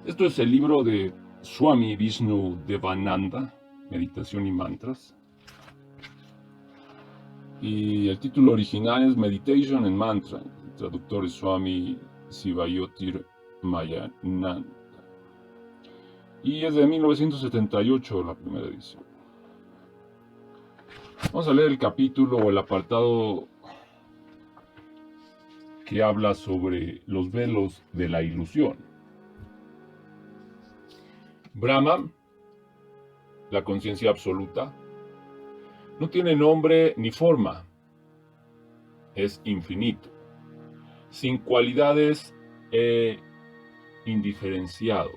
Esto es el libro de Swami Vishnu Devananda, Meditación y Mantras. Y el título original es Meditation and Mantra. El traductor es Swami Sivayotir Mayananda. Y es de 1978 la primera edición. Vamos a leer el capítulo o el apartado que habla sobre los velos de la ilusión. Brahma, la conciencia absoluta, no tiene nombre ni forma. Es infinito, sin cualidades e indiferenciado.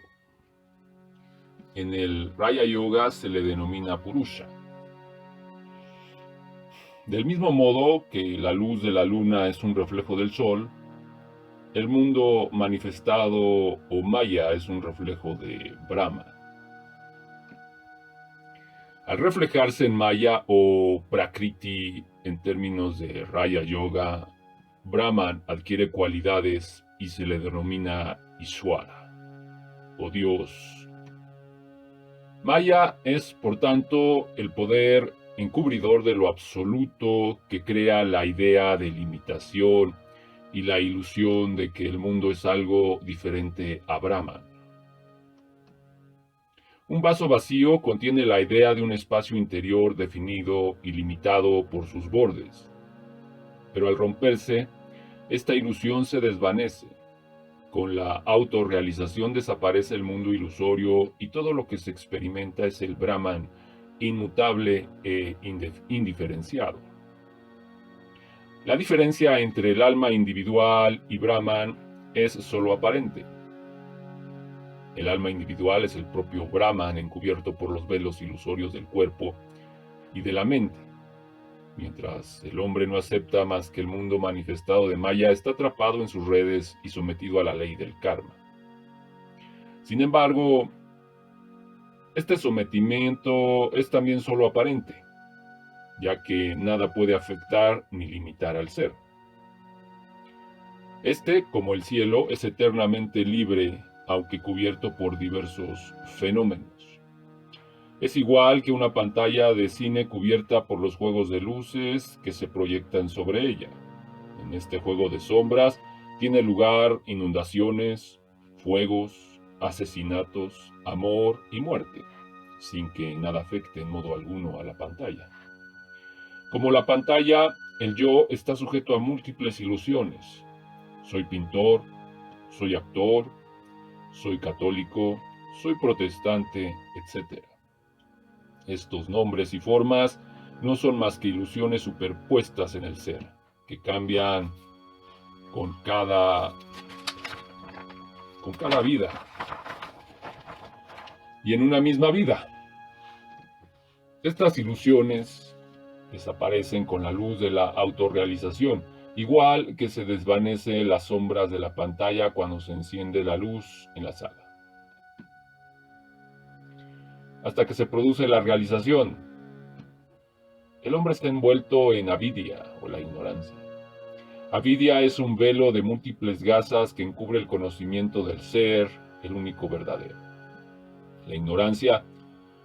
En el Raya Yoga se le denomina Purusha. Del mismo modo que la luz de la luna es un reflejo del sol, el mundo manifestado o Maya es un reflejo de Brahma. Al reflejarse en Maya o Prakriti en términos de Raya Yoga, Brahman adquiere cualidades y se le denomina Ishwara, o Dios. Maya es, por tanto, el poder encubridor de lo absoluto que crea la idea de limitación y la ilusión de que el mundo es algo diferente a Brahman. Un vaso vacío contiene la idea de un espacio interior definido y limitado por sus bordes. Pero al romperse, esta ilusión se desvanece. Con la autorrealización desaparece el mundo ilusorio y todo lo que se experimenta es el Brahman inmutable e indiferenciado. La diferencia entre el alma individual y Brahman es sólo aparente. El alma individual es el propio Brahman encubierto por los velos ilusorios del cuerpo y de la mente. Mientras el hombre no acepta más que el mundo manifestado de Maya, está atrapado en sus redes y sometido a la ley del karma. Sin embargo, este sometimiento es también solo aparente, ya que nada puede afectar ni limitar al ser. Este, como el cielo, es eternamente libre, aunque cubierto por diversos fenómenos. Es igual que una pantalla de cine cubierta por los juegos de luces que se proyectan sobre ella. En este juego de sombras tiene lugar inundaciones, fuegos, asesinatos, amor y muerte, sin que nada afecte en modo alguno a la pantalla. Como la pantalla, el yo está sujeto a múltiples ilusiones. Soy pintor, soy actor, soy católico, soy protestante, etc. Estos nombres y formas no son más que ilusiones superpuestas en el ser, que cambian con cada vida y en una misma vida. Estas ilusiones desaparecen con la luz de la autorrealización, igual que se desvanecen las sombras de la pantalla cuando se enciende la luz en la sala. Hasta que se produce la realización, el hombre está envuelto en avidya o la ignorancia. Avidya es un velo de múltiples gasas que encubre el conocimiento del ser, el único verdadero. La ignorancia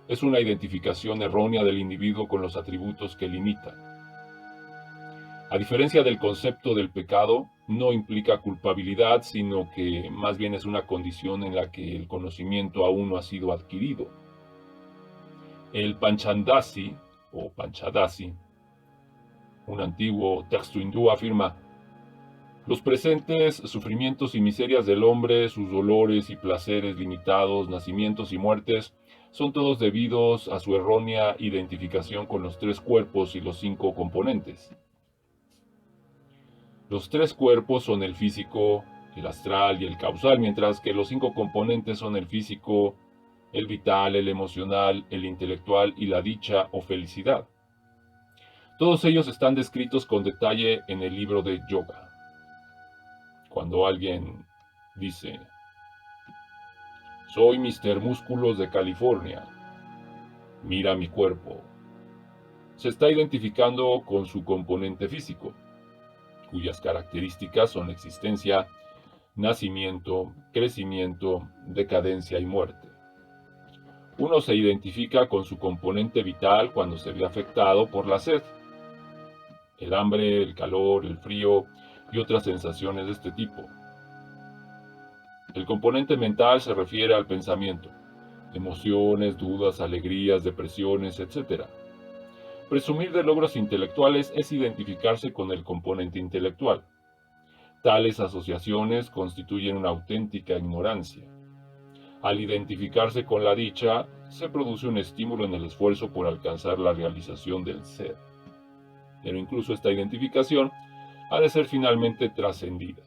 es una identificación errónea del individuo con los atributos que limitan. A diferencia del concepto del pecado, no implica culpabilidad, sino que más bien es una condición en la que el conocimiento aún no ha sido adquirido. El Panchandasi, o Panchadasi, un antiguo texto hindú, afirma: los presentes sufrimientos y miserias del hombre, sus dolores y placeres limitados, nacimientos y muertes, son todos debidos a su errónea identificación con los tres cuerpos y los cinco componentes. Los tres cuerpos son el físico, el astral y el causal, mientras que los cinco componentes son el físico, el vital, el emocional, el intelectual y la dicha o felicidad. Todos ellos están descritos con detalle en el libro de Yoga. Cuando alguien dice: soy Mr. Músculos de California, mira mi cuerpo, se está identificando con su componente físico, cuyas características son existencia, nacimiento, crecimiento, decadencia y muerte. Uno se identifica con su componente vital cuando se ve afectado por la sed, el hambre, el calor, el frío y otras sensaciones de este tipo. El componente mental se refiere al pensamiento, emociones, dudas, alegrías, depresiones, etc. Presumir de logros intelectuales es identificarse con el componente intelectual. Tales asociaciones constituyen una auténtica ignorancia. Al identificarse con la dicha, se produce un estímulo en el esfuerzo por alcanzar la realización del ser. Pero incluso esta identificación ha de ser finalmente trascendida.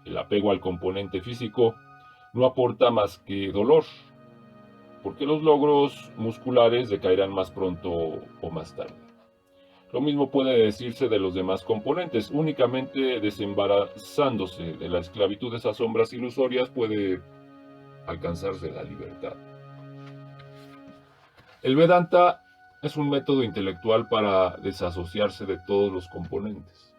El apego al componente físico no aporta más que dolor, porque los logros musculares decaerán más pronto o más tarde. Lo mismo puede decirse de los demás componentes. Únicamente desembarazándose de la esclavitud de esas sombras ilusorias puede alcanzarse la libertad. El Vedanta es un método intelectual para desasociarse de todos los componentes.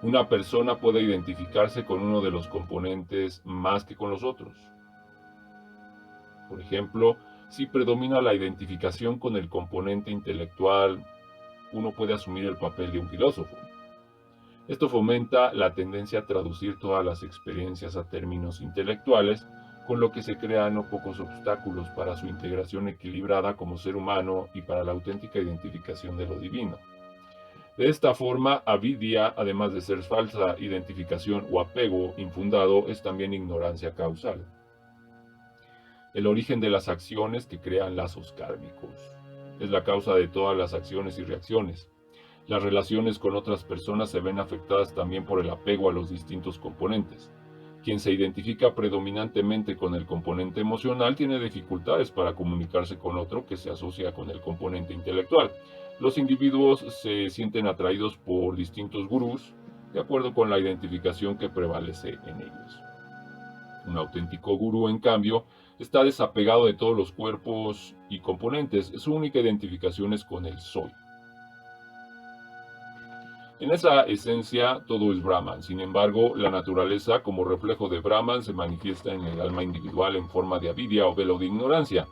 Una persona puede identificarse con uno de los componentes más que con los otros. Por ejemplo, si predomina la identificación con el componente intelectual, uno puede asumir el papel de un filósofo. Esto fomenta la tendencia a traducir todas las experiencias a términos intelectuales, con lo que se crean no pocos obstáculos para su integración equilibrada como ser humano y para la auténtica identificación de lo divino. De esta forma, avidya, además de ser falsa identificación o apego infundado, es también ignorancia causal. El origen de las acciones que crean lazos kármicos. Es la causa de todas las acciones y reacciones. Las relaciones con otras personas se ven afectadas también por el apego a los distintos componentes. Quien se identifica predominantemente con el componente emocional tiene dificultades para comunicarse con otro que se asocia con el componente intelectual. Los individuos se sienten atraídos por distintos gurús de acuerdo con la identificación que prevalece en ellos. Un auténtico gurú, en cambio, está desapegado de todos los cuerpos y componentes. Su única identificación es con el soy. En esa esencia todo es Brahman. Sin embargo, la naturaleza como reflejo de Brahman se manifiesta en el alma individual en forma de avidya o velo de ignorancia.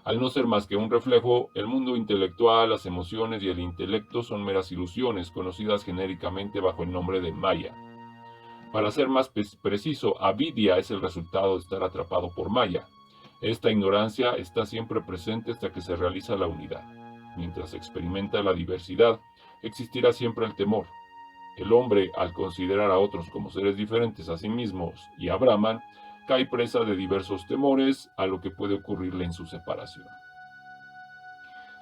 Al no ser más que un reflejo, el mundo intelectual, las emociones y el intelecto son meras ilusiones, conocidas genéricamente bajo el nombre de Maya. Para ser más preciso, avidya es el resultado de estar atrapado por Maya. Esta ignorancia está siempre presente hasta que se realiza la unidad. Mientras se experimenta la diversidad, existirá siempre el temor. El hombre, al considerar a otros como seres diferentes a sí mismos y a Brahman, cae presa de diversos temores a lo que puede ocurrirle en su separación.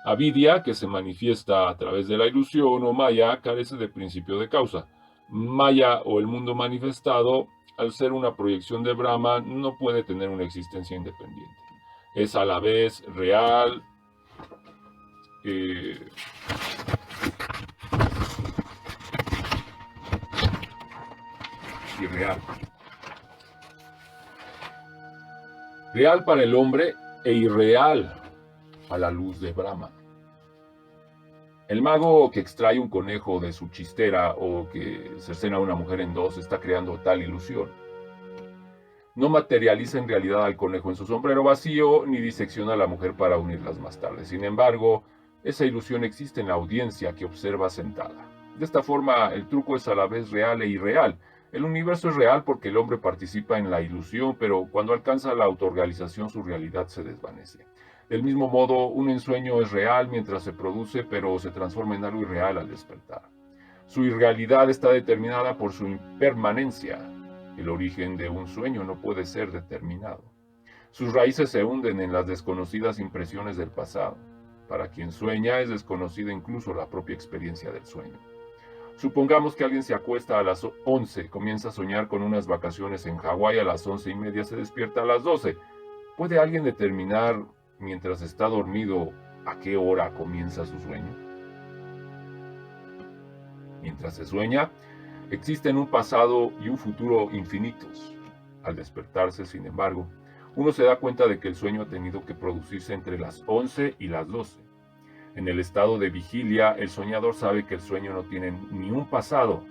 Avidya, que se manifiesta a través de la ilusión o Maya, carece de principio de causa. Maya o el mundo manifestado, al ser una proyección de Brahman, no puede tener una existencia independiente. Es a la vez real, irreal. Real para el hombre e irreal a la luz de Brahma. El mago que extrae un conejo de su chistera o que cercena a una mujer en dos está creando tal ilusión. No materializa en realidad al conejo en su sombrero vacío ni disecciona a la mujer para unirlas más tarde. Sin embargo, esa ilusión existe en la audiencia que observa sentada. De esta forma, el truco es a la vez real e irreal. El universo es real porque el hombre participa en la ilusión, pero cuando alcanza la autorrealización su realidad se desvanece. Del mismo modo, un ensueño es real mientras se produce, pero se transforma en algo irreal al despertar. Su irrealidad está determinada por su impermanencia. El origen de un sueño no puede ser determinado. Sus raíces se hunden en las desconocidas impresiones del pasado. Para quien sueña es desconocida incluso la propia experiencia del sueño. Supongamos que alguien se acuesta a las 11, comienza a soñar con unas vacaciones en Hawái a las 11:30, se despierta a las 12. ¿Puede alguien determinar, mientras está dormido, a qué hora comienza su sueño? Mientras se sueña, existen un pasado y un futuro infinitos. Al despertarse, sin embargo, uno se da cuenta de que el sueño ha tenido que producirse entre las 11 y las 12. En el estado de vigilia, el soñador sabe que el sueño no tiene ni un pasado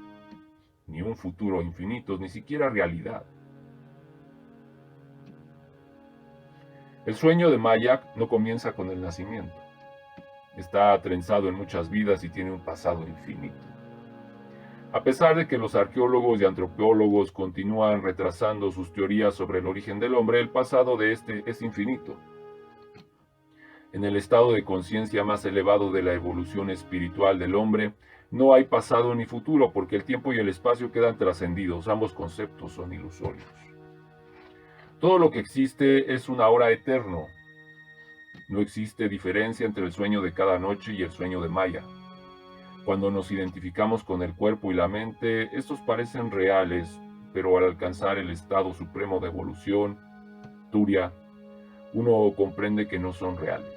ni un futuro infinito, ni siquiera realidad. El sueño de Mayak no comienza con el nacimiento. Está trenzado en muchas vidas y tiene un pasado infinito. A pesar de que los arqueólogos y antropólogos continúan retrasando sus teorías sobre el origen del hombre, el pasado de este es infinito. En el estado de conciencia más elevado de la evolución espiritual del hombre, no hay pasado ni futuro, porque el tiempo y el espacio quedan trascendidos. Ambos conceptos son ilusorios. Todo lo que existe es un ahora eterno. No existe diferencia entre el sueño de cada noche y el sueño de Maya. Cuando nos identificamos con el cuerpo y la mente, estos parecen reales, pero al alcanzar el estado supremo de evolución, Turia, uno comprende que no son reales.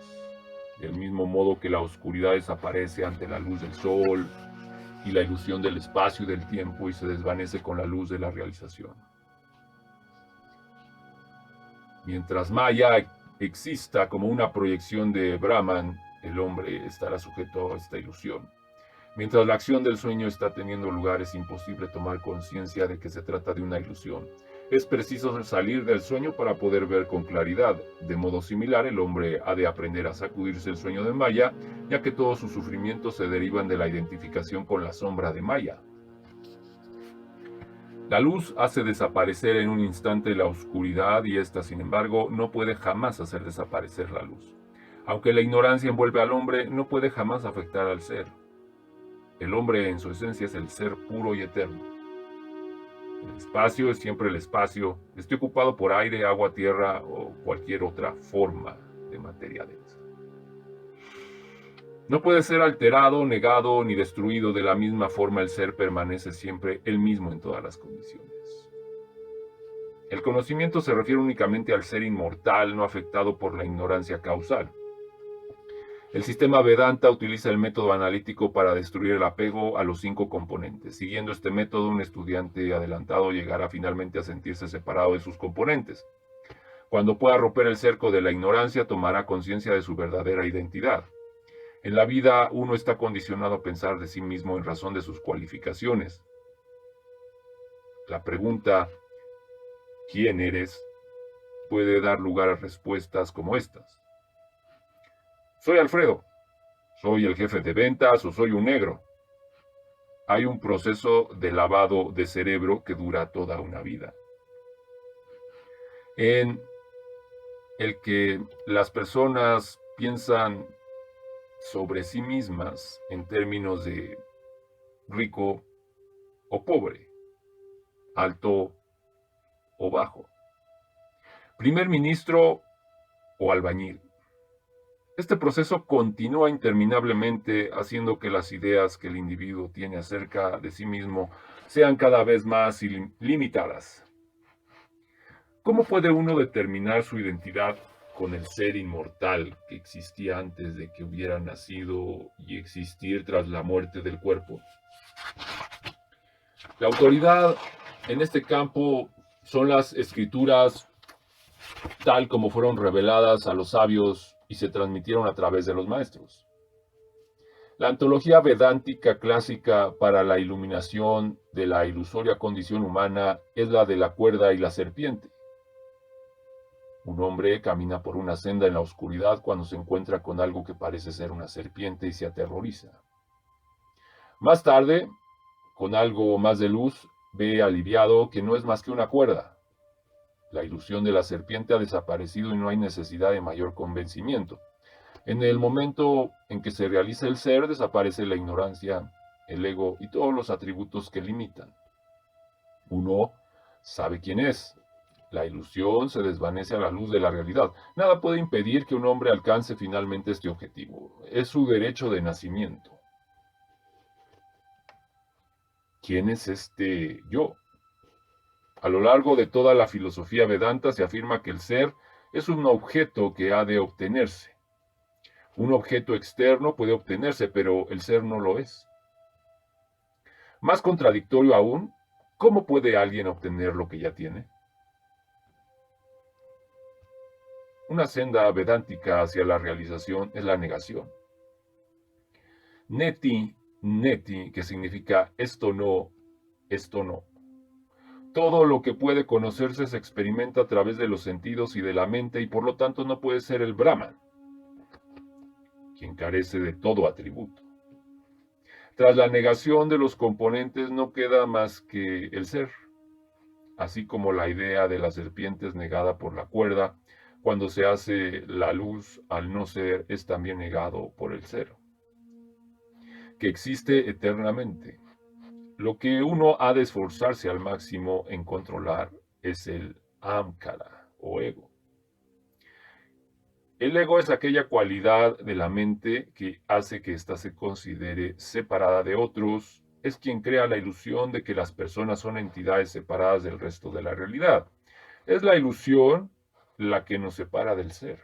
Del mismo modo que la oscuridad desaparece ante la luz del sol y la ilusión del espacio y del tiempo y se desvanece con la luz de la realización. Mientras Maya exista como una proyección de Brahman, el hombre estará sujeto a esta ilusión. Mientras la acción del sueño está teniendo lugar, es imposible tomar conciencia de que se trata de una ilusión. Es preciso salir del sueño para poder ver con claridad. De modo similar, el hombre ha de aprender a sacudirse el sueño de Maya, ya que todos sus sufrimientos se derivan de la identificación con la sombra de Maya. La luz hace desaparecer en un instante la oscuridad y ésta, sin embargo, no puede jamás hacer desaparecer la luz. Aunque la ignorancia envuelve al hombre, no puede jamás afectar al ser. El hombre en su esencia es el ser puro y eterno. El espacio es siempre el espacio, esté ocupado por aire, agua, tierra o cualquier otra forma de materia densa. No puede ser alterado, negado ni destruido. De la misma forma, el ser permanece siempre el mismo en todas las condiciones. El conocimiento se refiere únicamente al ser inmortal, no afectado por la ignorancia causal. El sistema Vedanta utiliza el método analítico para destruir el apego a los 5 componentes. Siguiendo este método, un estudiante adelantado llegará finalmente a sentirse separado de sus componentes. Cuando pueda romper el cerco de la ignorancia, tomará conciencia de su verdadera identidad. En la vida, uno está condicionado a pensar de sí mismo en razón de sus cualificaciones. La pregunta, ¿quién eres?, puede dar lugar a respuestas como estas. Soy Alfredo, soy el jefe de ventas o soy un negro. Hay un proceso de lavado de cerebro que dura toda una vida, en el que las personas piensan sobre sí mismas en términos de rico o pobre, alto o bajo, primer ministro o albañil. Este proceso continúa interminablemente, haciendo que las ideas que el individuo tiene acerca de sí mismo sean cada vez más limitadas. ¿Cómo puede uno determinar su identidad con el ser inmortal que existía antes de que hubiera nacido y existir tras la muerte del cuerpo? La autoridad en este campo son las escrituras tal como fueron reveladas a los sabios y se transmitieron a través de los maestros. La antología vedántica clásica para la iluminación de la ilusoria condición humana es la de la cuerda y la serpiente. Un hombre camina por una senda en la oscuridad cuando se encuentra con algo que parece ser una serpiente y se aterroriza. Más tarde, con algo más de luz, ve aliviado que no es más que una cuerda. La ilusión de la serpiente ha desaparecido y no hay necesidad de mayor convencimiento. En el momento en que se realiza el ser, desaparece la ignorancia, el ego y todos los atributos que limitan. Uno sabe quién es. La ilusión se desvanece a la luz de la realidad. Nada puede impedir que un hombre alcance finalmente este objetivo. Es su derecho de nacimiento. ¿Quién es este yo? A lo largo de toda la filosofía Vedanta se afirma que el ser es un objeto que ha de obtenerse. Un objeto externo puede obtenerse, pero el ser no lo es. Más contradictorio aún, ¿cómo puede alguien obtener lo que ya tiene? Una senda vedántica hacia la realización es la negación. Neti, neti, que significa esto no, Esto no. Todo lo que puede conocerse se experimenta a través de los sentidos y de la mente y por lo tanto no puede ser el Brahman, quien carece de todo atributo. Tras la negación de los componentes no queda más que el ser, así como la idea de la serpiente es negada por la cuerda, cuando se hace la luz al no ser es también negado por el ser, que existe eternamente. Lo que uno ha de esforzarse al máximo en controlar es el Ahamkara o ego. El ego es aquella cualidad de la mente que hace que ésta se considere separada de otros, es quien crea la ilusión de que las personas son entidades separadas del resto de la realidad. Es la ilusión la que nos separa del ser.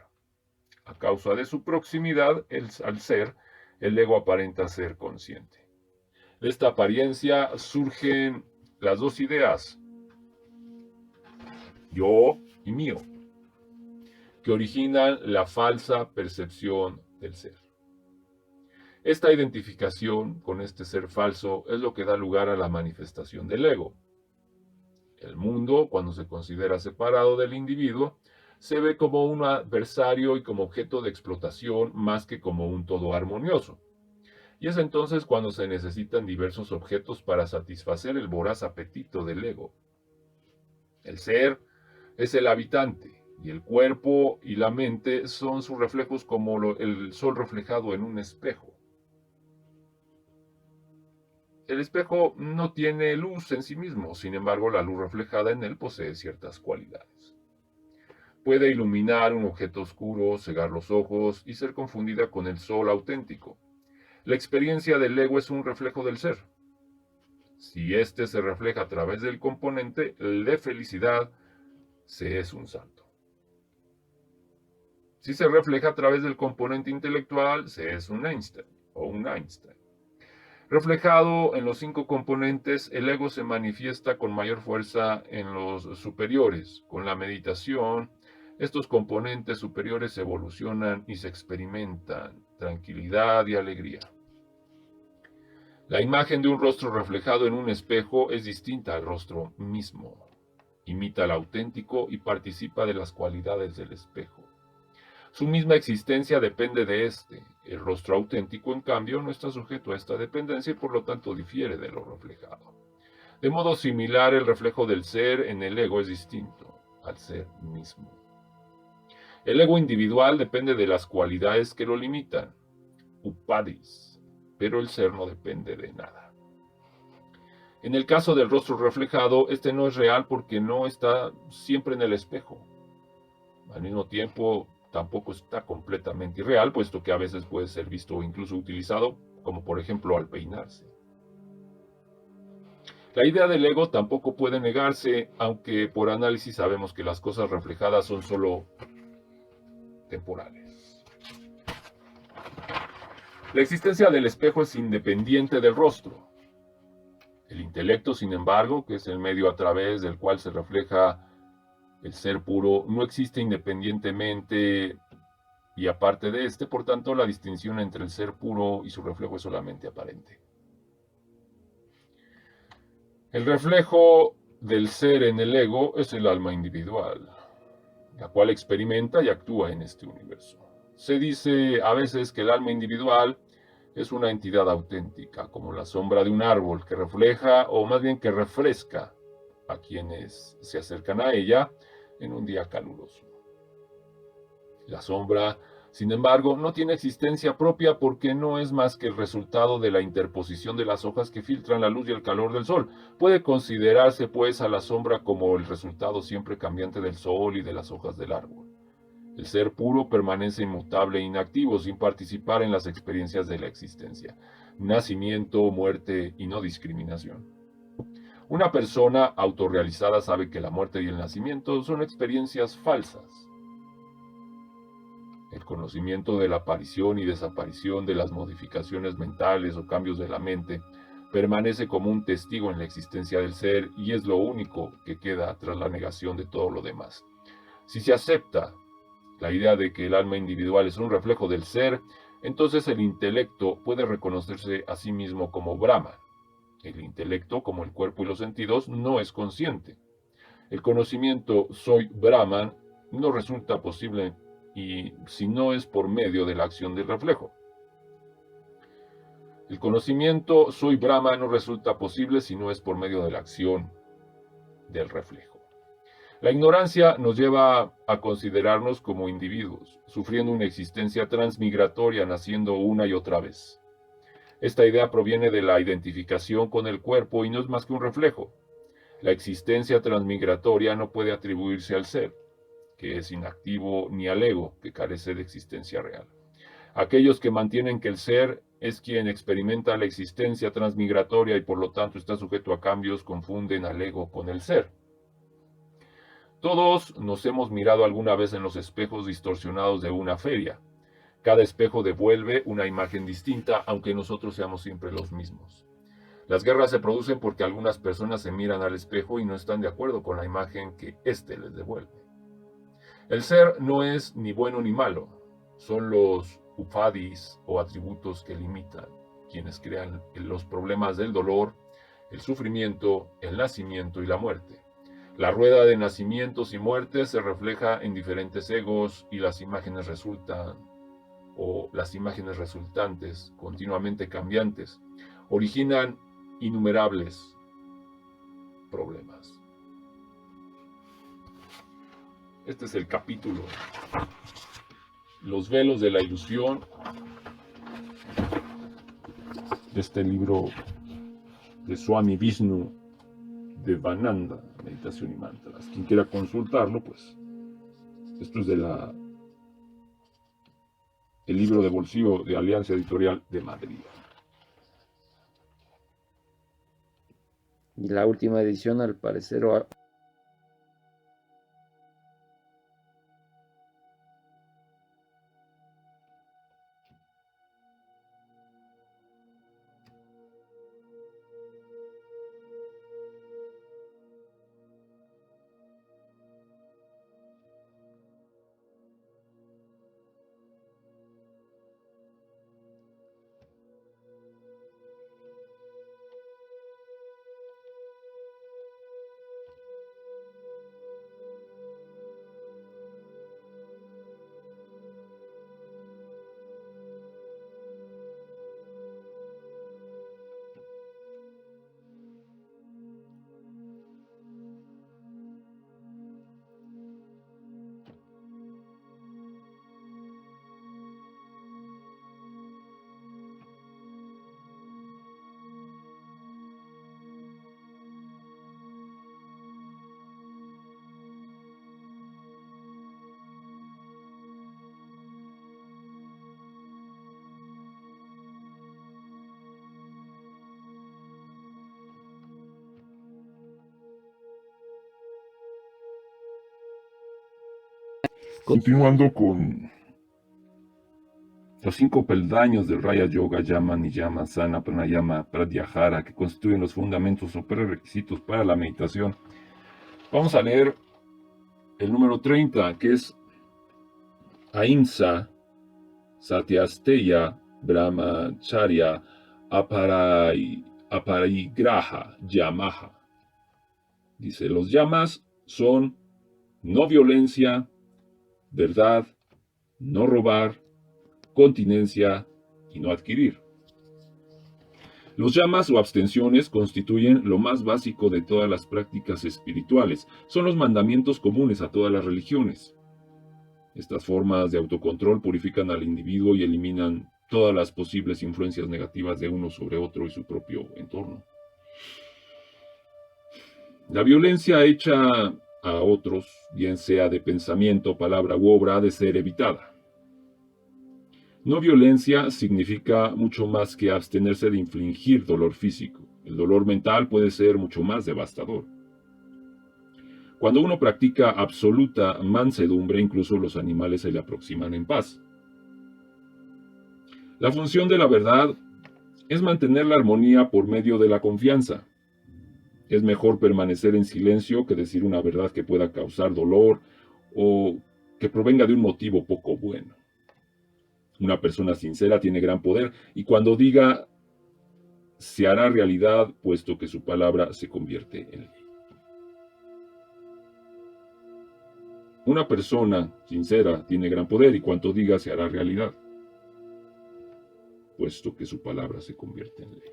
A causa de su proximidad al ser, el ego aparenta ser consciente. De esta apariencia surgen las dos ideas, yo y mío, que originan la falsa percepción del ser. Esta identificación con este ser falso es lo que da lugar a la manifestación del ego. El mundo, cuando se considera separado del individuo, se ve como un adversario y como objeto de explotación más que como un todo armonioso. Y es entonces cuando se necesitan diversos objetos para satisfacer el voraz apetito del ego. El ser es el habitante, y el cuerpo y la mente son sus reflejos como el sol reflejado en un espejo. El espejo no tiene luz en sí mismo, sin embargo la luz reflejada en él posee ciertas cualidades. Puede iluminar un objeto oscuro, cegar los ojos y ser confundida con el sol auténtico. La experiencia del ego es un reflejo del ser. Si éste se refleja a través del componente de felicidad, se es un santo. Si se refleja a través del componente intelectual, se es un Einstein o un Einstein. Reflejado en los 5 componentes, el ego se manifiesta con mayor fuerza en los superiores. Con la meditación, estos componentes superiores evolucionan y se experimentan tranquilidad y alegría. La imagen de un rostro reflejado en un espejo es distinta al rostro mismo. Imita al auténtico y participa de las cualidades del espejo. Su misma existencia depende de éste. El rostro auténtico, en cambio, no está sujeto a esta dependencia y por lo tanto difiere de lo reflejado. De modo similar, el reflejo del ser en el ego es distinto al ser mismo. El ego individual depende de las cualidades que lo limitan, upadis, pero el ser no depende de nada. En el caso del rostro reflejado, este no es real porque no está siempre en el espejo. Al mismo tiempo, tampoco está completamente irreal, puesto que a veces puede ser visto o incluso utilizado, como por ejemplo al peinarse. La idea del ego tampoco puede negarse, aunque por análisis sabemos que las cosas reflejadas son solo temporales. La existencia del espejo es independiente del rostro. El intelecto, sin embargo, que es el medio a través del cual se refleja el ser puro, no existe independientemente y aparte de este, por tanto, la distinción entre el ser puro y su reflejo es solamente aparente. El reflejo del ser en el ego es el alma individual, la cual experimenta y actúa en este universo. Se dice a veces que el alma individual es una entidad auténtica, como la sombra de un árbol que refleja, o más bien que refresca a quienes se acercan a ella en un día caluroso. La sombra, sin embargo, no tiene existencia propia porque no es más que el resultado de la interposición de las hojas que filtran la luz y el calor del sol. Puede considerarse, pues, a la sombra como el resultado siempre cambiante del sol y de las hojas del árbol. El ser puro permanece inmutable e inactivo, sin participar en las experiencias de la existencia, nacimiento, muerte y no discriminación. Una persona autorrealizada sabe que la muerte y el nacimiento son experiencias falsas. El conocimiento de la aparición y desaparición de las modificaciones mentales o cambios de la mente permanece como un testigo en la existencia del ser y es lo único que queda tras la negación de todo lo demás. Si se acepta la idea de que el alma individual es un reflejo del ser, entonces el intelecto puede reconocerse a sí mismo como Brahman, El intelecto, como el cuerpo y los sentidos, no es consciente. El conocimiento soy Brahman no resulta posible y si no es por medio de la acción del reflejo. El conocimiento soy Brahma no resulta posible si no es por medio de la acción del reflejo. La ignorancia nos lleva a considerarnos como individuos, sufriendo una existencia transmigratoria, naciendo una y otra vez. Esta idea proviene de la identificación con el cuerpo y no es más que un reflejo. La existencia transmigratoria no puede atribuirse al ser, que es inactivo, ni al ego, que carece de existencia real. Aquellos que mantienen que el ser es quien experimenta la existencia transmigratoria y por lo tanto está sujeto a cambios, confunden al ego con el ser. Todos nos hemos mirado alguna vez en los espejos distorsionados de una feria. Cada espejo devuelve una imagen distinta, aunque nosotros seamos siempre los mismos. Las guerras se producen porque algunas personas se miran al espejo y no están de acuerdo con la imagen que éste les devuelve. El ser no es ni bueno ni malo, son los upadis o atributos que limitan, quienes crean los problemas del dolor, el sufrimiento, el nacimiento y la muerte. La rueda de nacimientos y muertes se refleja en diferentes egos y las imágenes resultantes, continuamente cambiantes, originan innumerables problemas. Este es el capítulo, Los velos de la ilusión, de este libro de Swami Vishnu Devananda, Meditación y Mantras. Quien quiera consultarlo, pues, esto es de el libro de bolsillo de Alianza Editorial de Madrid. Y la última edición, al parecer, Continuando con los 5 peldaños del Raya Yoga, Yama, Niyama, Sana, Pranayama, Pratyahara, que constituyen los fundamentos o prerequisitos para la meditación, vamos a leer el número 30, que es Ahimsa, Satyasteya, Brahmacharya, Aparigraha, Yamaha. Dice, los yamas son no violencia, verdad, no robar, continencia y no adquirir. Los yamas o abstenciones constituyen lo más básico de todas las prácticas espirituales. Son los mandamientos comunes a todas las religiones. Estas formas de autocontrol purifican al individuo y eliminan todas las posibles influencias negativas de uno sobre otro y su propio entorno. La violencia hecha a otros, bien sea de pensamiento, palabra u obra, ha de ser evitada. No violencia significa mucho más que abstenerse de infligir dolor físico. El dolor mental puede ser mucho más devastador. Cuando uno practica absoluta mansedumbre, incluso los animales se le aproximan en paz. La función de la verdad es mantener la armonía por medio de la confianza. Es mejor permanecer en silencio que decir una verdad que pueda causar dolor o que provenga de un motivo poco bueno. Una persona sincera tiene gran poder y cuando diga se hará realidad, puesto que su palabra se convierte en ley. Una persona sincera tiene gran poder y cuanto diga se hará realidad, puesto que su palabra se convierte en ley.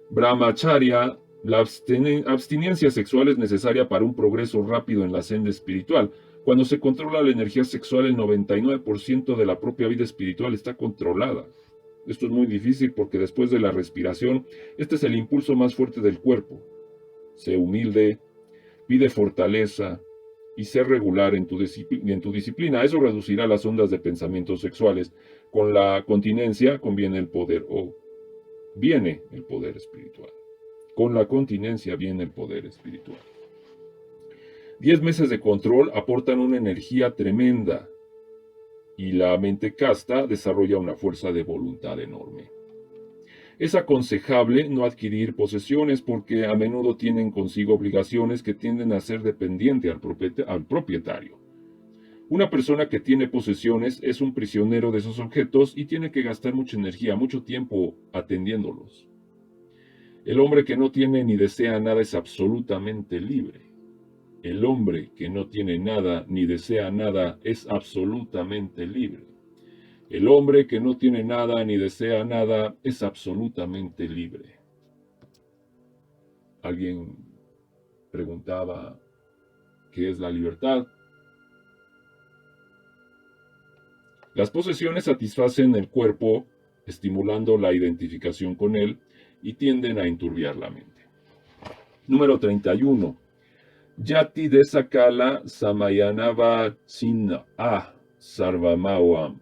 Brahmacharya, la abstinencia sexual es necesaria para un progreso rápido en la senda espiritual. Cuando se controla la energía sexual, el 99% de la propia vida espiritual está controlada. Esto es muy difícil porque después de la respiración, este es el impulso más fuerte del cuerpo. Sé humilde, pide fortaleza y sé regular en tu disciplina. Eso reducirá las ondas de pensamientos sexuales. Con la continencia conviene el poder viene el poder espiritual. Con la continencia viene el poder espiritual. 10 meses de control aportan una energía tremenda y la mente casta desarrolla una fuerza de voluntad enorme. Es aconsejable no adquirir posesiones porque a menudo tienen consigo obligaciones que tienden a ser dependiente al propietario. Una persona que tiene posesiones es un prisionero de esos objetos y tiene que gastar mucha energía, mucho tiempo atendiéndolos. El hombre que no tiene ni desea nada es absolutamente libre. El hombre que no tiene nada ni desea nada es absolutamente libre. El hombre que no tiene nada ni desea nada es absolutamente libre. Alguien preguntaba, ¿qué es la libertad? Las posesiones satisfacen el cuerpo, estimulando la identificación con él y tienden a enturbiar la mente. Número 31. Yati desakala samayanava chinna sarvamawam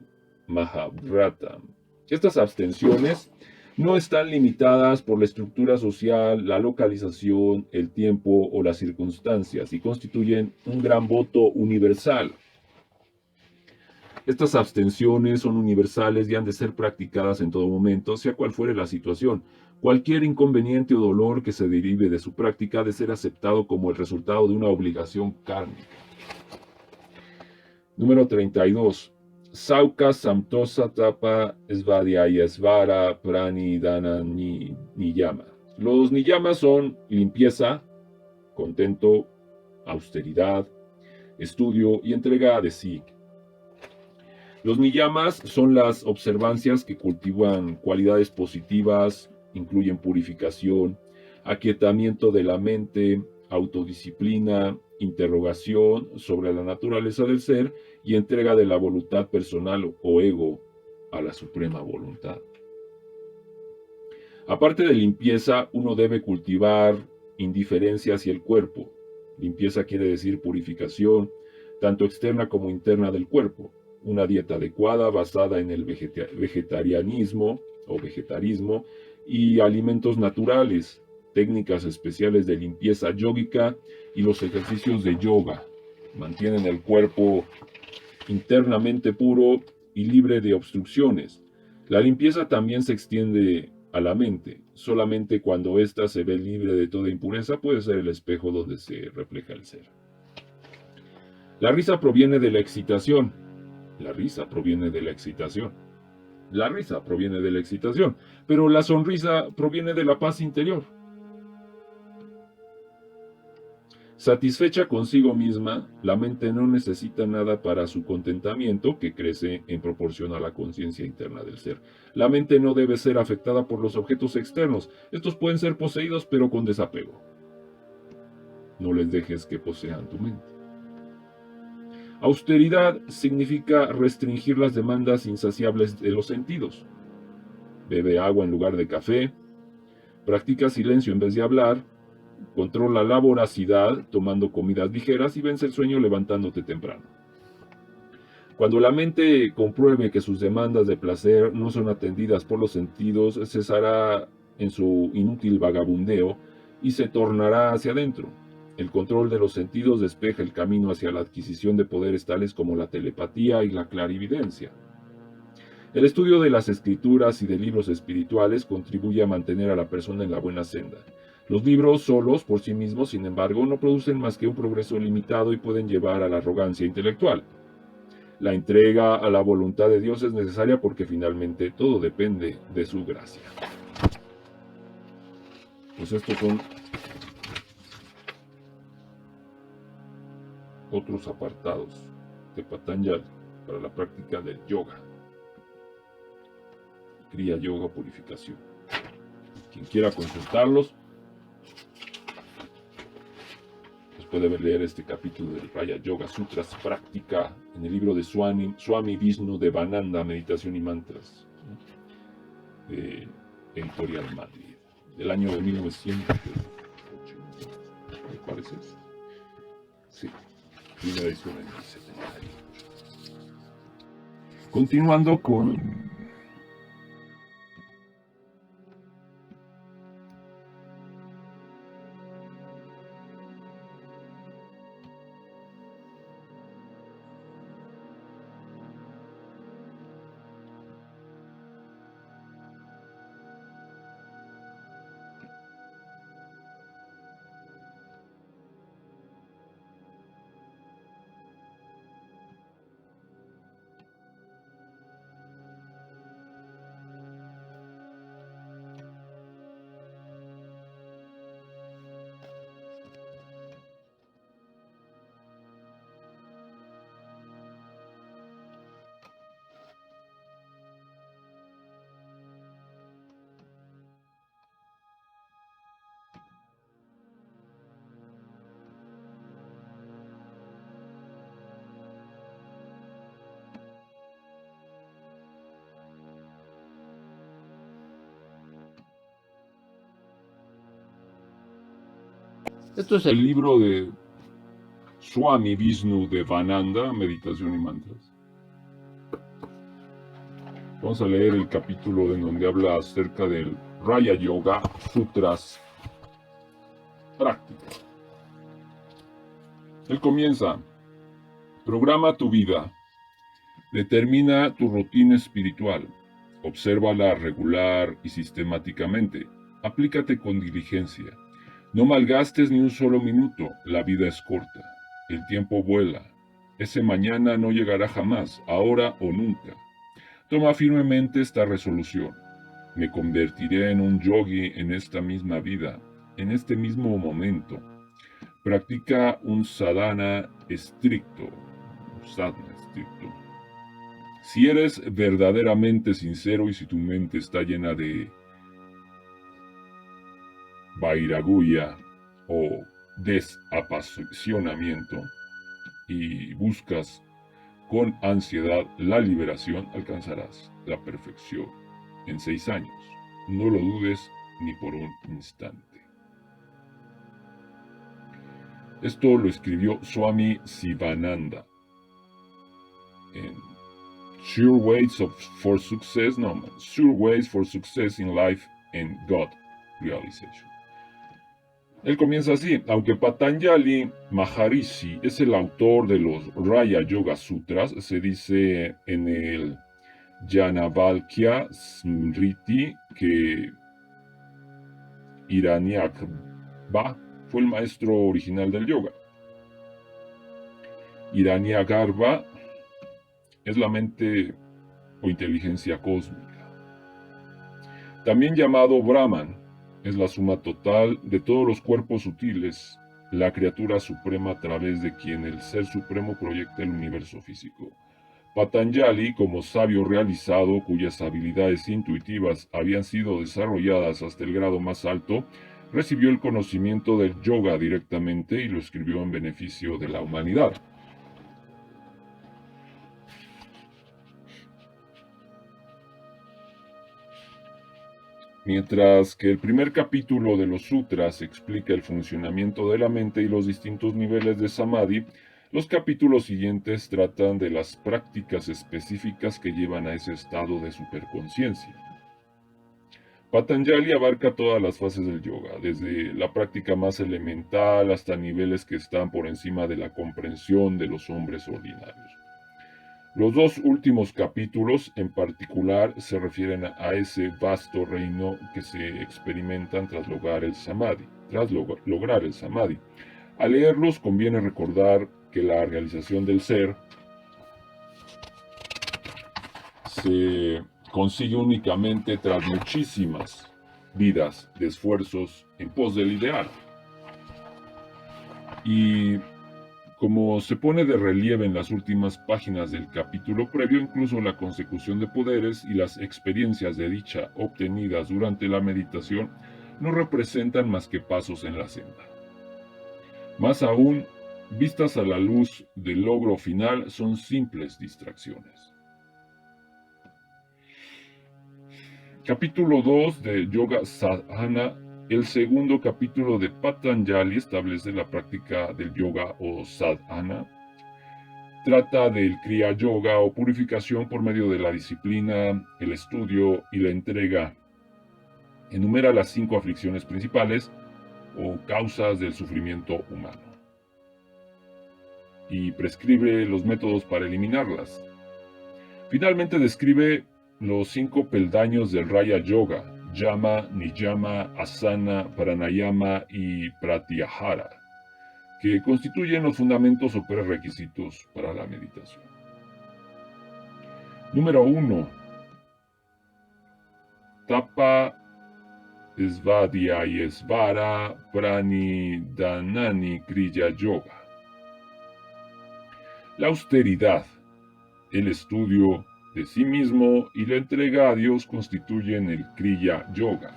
mahabhratam. Estas abstenciones no están limitadas por la estructura social, la localización, el tiempo o las circunstancias y constituyen un gran voto universal. Estas abstenciones son universales y han de ser practicadas en todo momento, sea cual fuere la situación. Cualquier inconveniente o dolor que se derive de su práctica ha de ser aceptado como el resultado de una obligación kármica. Número 32. Sauka samtosa tapa svadhyayasvara pranidhana niyama. Los niyamas son limpieza, contento, austeridad, estudio y entrega de sí. Los niyamas son las observancias que cultivan cualidades positivas, incluyen purificación, aquietamiento de la mente, autodisciplina, interrogación sobre la naturaleza del ser y entrega de la voluntad personal o ego a la suprema voluntad. Aparte de limpieza, uno debe cultivar indiferencia hacia el cuerpo. Limpieza quiere decir purificación, tanto externa como interna del cuerpo. Una dieta adecuada basada en el vegetarianismo o vegetarismo y alimentos naturales, técnicas especiales de limpieza yógica y los ejercicios de yoga mantienen el cuerpo internamente puro y libre de obstrucciones. La limpieza también se extiende a la mente. Solamente cuando ésta se ve libre de toda impureza puede ser el espejo donde se refleja el ser. La risa proviene de la excitación. La risa proviene de la excitación. La risa proviene de la excitación, pero la sonrisa proviene de la paz interior. Satisfecha consigo misma, la mente no necesita nada para su contentamiento, que crece en proporción a la conciencia interna del ser. La mente no debe ser afectada por los objetos externos. Estos pueden ser poseídos, pero con desapego. No les dejes que posean tu mente. Austeridad significa restringir las demandas insaciables de los sentidos. Bebe agua en lugar de café, practica silencio en vez de hablar, controla la voracidad tomando comidas ligeras y vence el sueño levantándote temprano. Cuando la mente compruebe que sus demandas de placer no son atendidas por los sentidos, cesará en su inútil vagabundeo y se tornará hacia adentro. El control de los sentidos despeja el camino hacia la adquisición de poderes tales como la telepatía y la clarividencia. El estudio de las escrituras y de libros espirituales contribuye a mantener a la persona en la buena senda. Los libros solos, por sí mismos, sin embargo, no producen más que un progreso limitado y pueden llevar a la arrogancia intelectual. La entrega a la voluntad de Dios es necesaria porque finalmente todo depende de su gracia. Pues estos son otros apartados de Patanjali para la práctica del yoga. Kriya Yoga Purificación. Quien quiera consultarlos, pues puede leer este capítulo del Raya Yoga Sutras Práctica en el libro de Swami Vishnu Devananda, Meditación y Mantras, de Editorial Madrid, del año de 1980, me parece. Sí, primera edición en el 78. Continuando con Esto es el libro de Swami Vishnu Devananda, Meditación y Mantras. Vamos a leer el capítulo en donde habla acerca del Raya Yoga Sutras Práctica. Él comienza: programa tu vida, determina tu rutina espiritual, obsérvala regular y sistemáticamente, aplícate con diligencia. No malgastes ni un solo minuto, la vida es corta, el tiempo vuela, ese mañana no llegará jamás, ahora o nunca. Toma firmemente esta resolución: me convertiré en un yogi en esta misma vida, en este mismo momento. Practica un sadhana estricto, Si eres verdaderamente sincero y si tu mente está llena de vairagya o desapasionamiento y buscas con ansiedad la liberación, alcanzarás la perfección en 6 años. No lo dudes ni por un instante. Esto lo escribió Swami Sivananda en Sure Ways for Success in Life and God Realization. Él comienza así: aunque Patanjali Maharishi es el autor de los Raya Yoga Sutras, se dice en el Yajnavalkya Smriti que Hiranyagarbha fue el maestro original del yoga. Hiranyagarbha es la mente o inteligencia cósmica. También llamado Brahman, es la suma total de todos los cuerpos sutiles, la criatura suprema a través de quien el Ser Supremo proyecta el universo físico. Patanjali, como sabio realizado, cuyas habilidades intuitivas habían sido desarrolladas hasta el grado más alto, recibió el conocimiento del yoga directamente y lo escribió en beneficio de la humanidad. Mientras que el primer capítulo de los sutras explica el funcionamiento de la mente y los distintos niveles de samadhi, los capítulos siguientes tratan de las prácticas específicas que llevan a ese estado de superconciencia. Patanjali abarca todas las fases del yoga, desde la práctica más elemental hasta niveles que están por encima de la comprensión de los hombres ordinarios. Los 2 últimos capítulos en particular se refieren a ese vasto reino que se experimentan tras lograr el samadhi. Al leerlos conviene recordar que la realización del ser se consigue únicamente tras muchísimas vidas de esfuerzos en pos del ideal. Y como se pone de relieve en las últimas páginas del capítulo previo, incluso la consecución de poderes y las experiencias de dicha obtenidas durante la meditación no representan más que pasos en la senda. Más aún, vistas a la luz del logro final, son simples distracciones. Capítulo 2 de Yoga Sadhana. El segundo capítulo de Patanjali establece la práctica del yoga o sadhana. Trata del Kriya Yoga o purificación por medio de la disciplina, el estudio y la entrega. Enumera las 5 aflicciones principales o causas del sufrimiento humano y prescribe los métodos para eliminarlas. Finalmente describe los 5 peldaños del Raya Yoga: Yama, Niyama, Asana, Pranayama y Pratyahara, que constituyen los fundamentos o prerequisitos para la meditación. Número 1. Tapa Svadhyayesvara Pranidhanani Kriya Yoga. La austeridad, el estudio de sí mismo y la entrega a Dios constituyen el Kriya Yoga.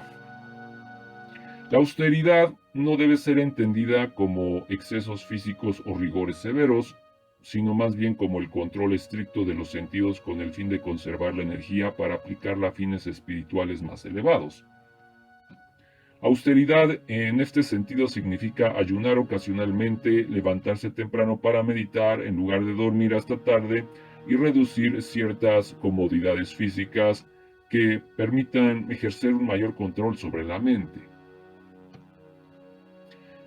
La austeridad no debe ser entendida como excesos físicos o rigores severos, sino más bien como el control estricto de los sentidos con el fin de conservar la energía para aplicarla a fines espirituales más elevados. Austeridad en este sentido significa ayunar ocasionalmente, levantarse temprano para meditar en lugar de dormir hasta tarde y reducir ciertas comodidades físicas que permitan ejercer un mayor control sobre la mente.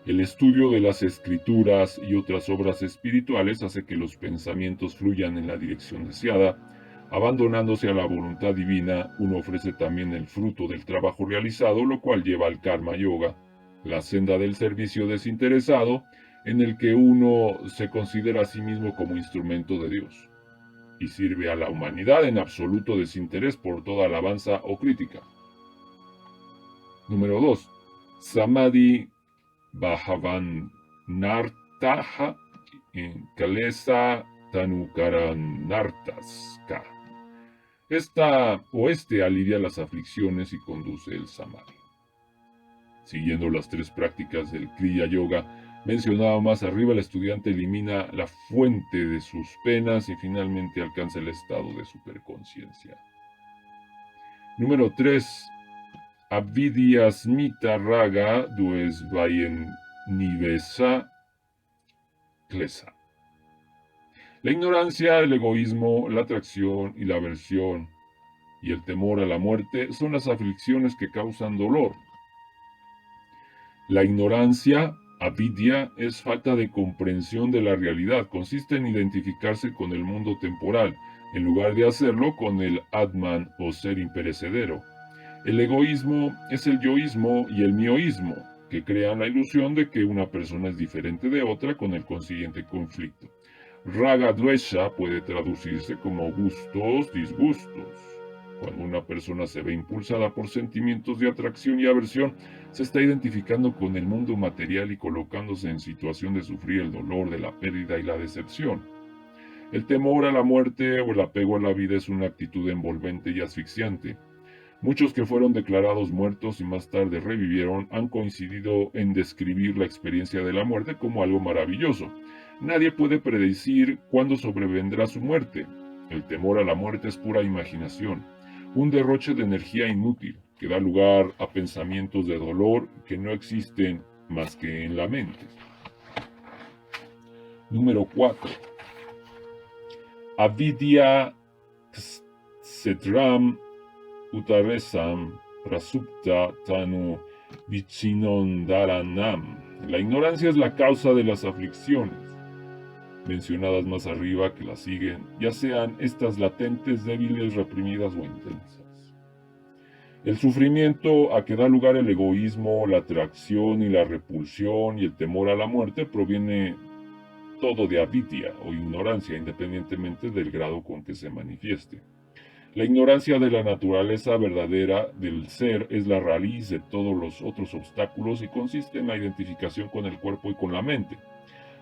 El estudio de las escrituras y otras obras espirituales hace que los pensamientos fluyan en la dirección deseada. Abandonándose a la voluntad divina, uno ofrece también el fruto del trabajo realizado, lo cual lleva al Karma Yoga, la senda del servicio desinteresado, en el que uno se considera a sí mismo como instrumento de Dios y sirve a la humanidad en absoluto desinterés por toda alabanza o crítica. Número 2. Samadhi Bhavanartaha Kalesa Tanukaranartaska. Este alivia las aflicciones y conduce el samadhi. Siguiendo las 3 prácticas del Kriya Yoga mencionado más arriba, el estudiante elimina la fuente de sus penas y finalmente alcanza el estado de superconciencia. Número 3. Avidyasmita Raga Duesvayen Nivesa Klesa. La ignorancia, el egoísmo, la atracción y la aversión y el temor a la muerte son las aflicciones que causan dolor. La ignorancia, avidya, es falta de comprensión de la realidad. Consiste en identificarse con el mundo temporal, en lugar de hacerlo con el Atman o ser imperecedero. El egoísmo es el yoísmo y el mioísmo, que crean la ilusión de que una persona es diferente de otra, con el consiguiente conflicto. Raga Dvesha puede traducirse como gustos, disgustos. Cuando una persona se ve impulsada por sentimientos de atracción y aversión, se está identificando con el mundo material y colocándose en situación de sufrir el dolor de la pérdida y la decepción. El temor a la muerte o el apego a la vida es una actitud envolvente y asfixiante. Muchos que fueron declarados muertos y más tarde revivieron han coincidido en describir la experiencia de la muerte como algo maravilloso. Nadie puede predecir cuándo sobrevendrá su muerte. El temor a la muerte es pura imaginación, un derroche de energía inútil que da lugar a pensamientos de dolor que no existen más que en la mente. Número 4. Avidya Kshetram Utaresam Prasupta Tanu Vichinondaranam. La ignorancia es la causa de las aflicciones mencionadas más arriba que las siguen, ya sean estas latentes, débiles, reprimidas o intensas. El sufrimiento a que da lugar el egoísmo, la atracción y la repulsión y el temor a la muerte proviene todo de avidya o ignorancia, independientemente del grado con que se manifieste. La ignorancia de la naturaleza verdadera del ser es la raíz de todos los otros obstáculos y consiste en la identificación con el cuerpo y con la mente.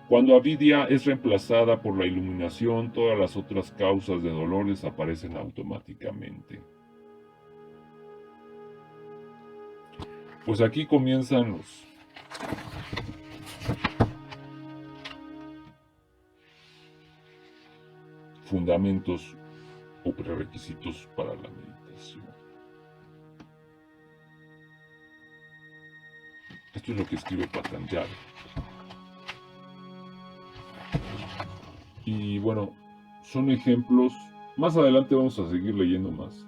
Cuando avidia es reemplazada por la iluminación, todas las otras causas de dolor desaparecen automáticamente. Pues aquí comienzan los fundamentos o prerequisitos para la meditación. Esto es lo que escribe Patanjali. Y bueno, son ejemplos. Más adelante vamos a seguir leyendo más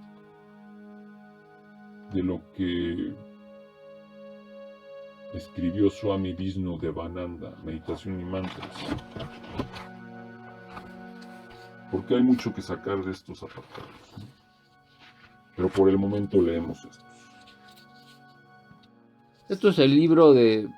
de lo que escribió Swami Vishnu Devananda, Meditación y Mantras. Porque hay mucho que sacar de estos apartados. Pero por el momento leemos estos. Esto es el libro de